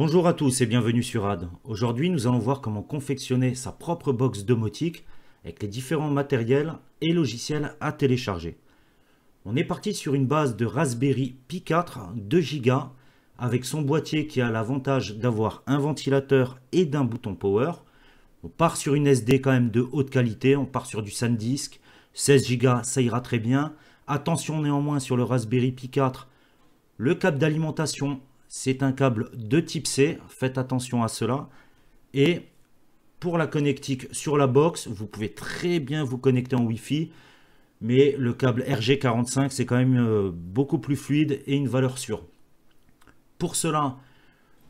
Bonjour à tous et bienvenue sur Ad. Aujourd'hui, nous allons voir comment confectionner sa propre box domotique avec les différents matériels et logiciels à télécharger. On est parti sur une base de Raspberry Pi 4 2 Go avec son boîtier qui a l'avantage d'avoir un ventilateur et d'un bouton power. On part sur une SD quand même de haute qualité, on part sur du SanDisk, 16 Go, ça ira très bien. Attention néanmoins sur le Raspberry Pi 4, le câble d'alimentation, c'est un câble de type C, faites attention à cela. Et pour la connectique sur la box, vous pouvez très bien vous connecter en Wi-Fi, mais le câble RG45 c'est quand même beaucoup plus fluide et une valeur sûre. Pour cela,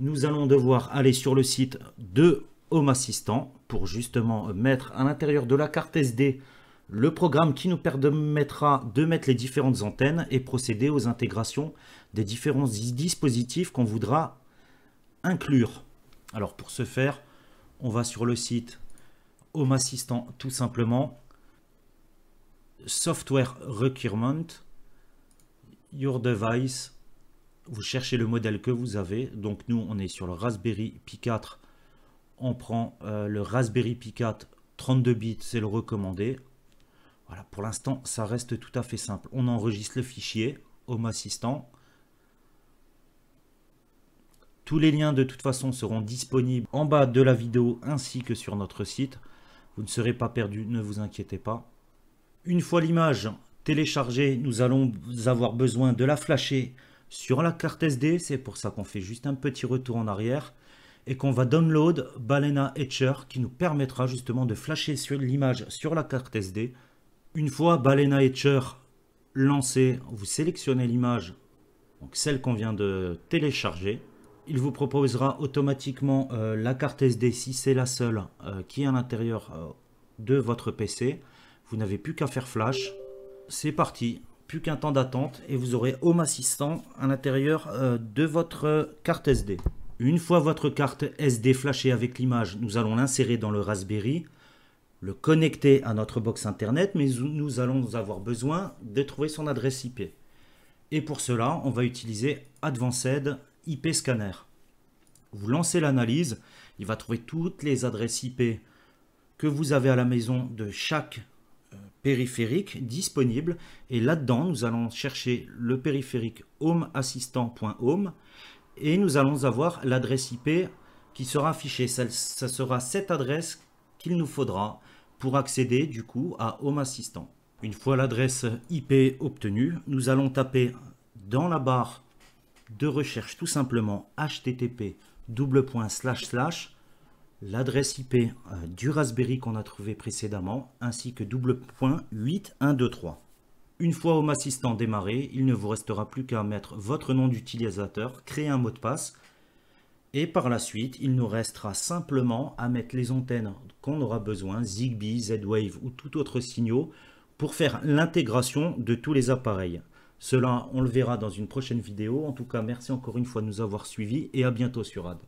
nous allons devoir aller sur le site de Home Assistant pour justement mettre à l'intérieur de la carte SD le programme qui nous permettra de mettre les différentes antennes et procéder aux intégrations des différents dispositifs qu'on voudra inclure. Alors pour ce faire, on va sur le site Home Assistant tout simplement, Software Requirement, Your Device, vous cherchez le modèle que vous avez. Donc nous on est sur le Raspberry Pi 4, on prend le Raspberry Pi 4 32 bits, c'est le recommandé. Voilà, pour l'instant, ça reste tout à fait simple. On enregistre le fichier Home Assistant. Tous les liens de toute façon seront disponibles en bas de la vidéo ainsi que sur notre site. Vous ne serez pas perdu, ne vous inquiétez pas. Une fois l'image téléchargée, nous allons avoir besoin de la flasher sur la carte SD. C'est pour ça qu'on fait juste un petit retour en arrière et qu'on va download Balena Etcher qui nous permettra justement de flasher sur l'image sur la carte SD. Une fois Balena Etcher lancé, vous sélectionnez l'image, donc celle qu'on vient de télécharger. Il vous proposera automatiquement la carte SD si c'est la seule qui est à l'intérieur de votre PC. Vous n'avez plus qu'à faire flash. C'est parti, plus qu'un temps d'attente et vous aurez Home Assistant à l'intérieur de votre carte SD. Une fois votre carte SD flashée avec l'image, nous allons l'insérer dans le Raspberry, le connecter à notre box internet, mais nous allons avoir besoin de trouver son adresse IP. Et pour cela, on va utiliser Advanced IP Scanner. Vous lancez l'analyse, il va trouver toutes les adresses IP que vous avez à la maison de chaque périphérique disponible. Et là-dedans, nous allons chercher le périphérique homeassistant.home et nous allons avoir l'adresse IP qui sera affichée. Ça sera cette adresse qu'il nous faudra pour accéder du coup à Home Assistant. Une fois l'adresse IP obtenue, nous allons taper dans la barre de recherche tout simplement http l'adresse IP du Raspberry qu'on a trouvé précédemment ainsi que .8123. Une fois Home Assistant démarré, il ne vous restera plus qu'à mettre votre nom d'utilisateur, créer un mot de passe. Et par la suite, il nous restera simplement à mettre les antennes qu'on aura besoin, Zigbee, Z-Wave ou tout autre signaux, pour faire l'intégration de tous les appareils. Cela, on le verra dans une prochaine vidéo. En tout cas, merci encore une fois de nous avoir suivis et à bientôt sur Ad.